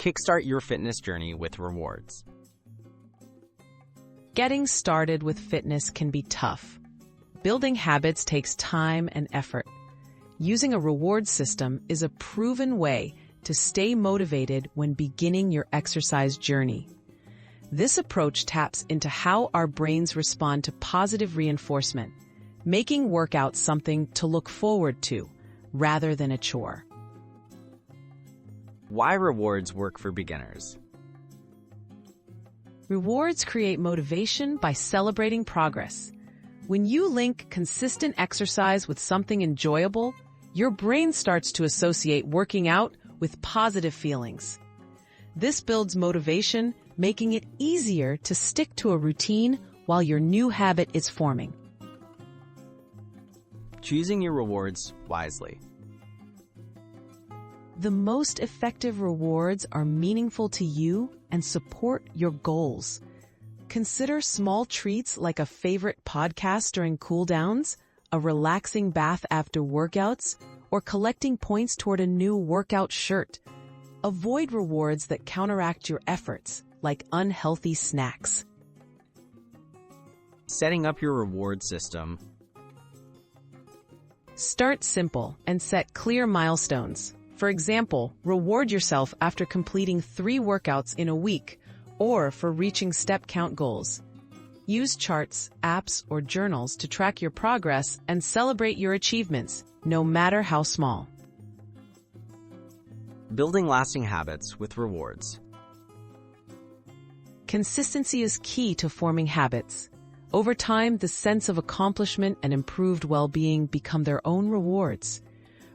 Kickstart your fitness journey with rewards. Getting started with fitness can be tough. Building habits takes time and effort. Using a reward system is a proven way to stay motivated when beginning your exercise journey. This approach taps into how our brains respond to positive reinforcement, making workouts something to look forward to rather than a chore. Why rewards work for beginners? Rewards create motivation by celebrating progress. When you link consistent exercise with something enjoyable, your brain starts to associate working out with positive feelings. This builds motivation, making it easier to stick to a routine while your new habit is forming. Choosing your rewards wisely. The most effective rewards are meaningful to you and support your goals. Consider small treats like a favorite podcast during cool downs, a relaxing bath after workouts, or collecting points toward a new workout shirt. Avoid rewards that counteract your efforts, like unhealthy snacks. Setting up your reward system. Start simple and set clear milestones. For example, reward yourself after completing 3 workouts in a week or for reaching step count goals. Use charts, apps, or journals to track your progress and celebrate your achievements, no matter how small. Building lasting habits with rewards. Consistency is key to forming habits. Over time, the sense of accomplishment and improved well-being become their own rewards.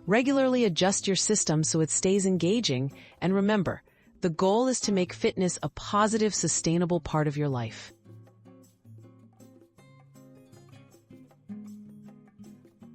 Regularly adjust your system so it stays engaging, and remember, the goal is to make fitness a positive, sustainable part of your life.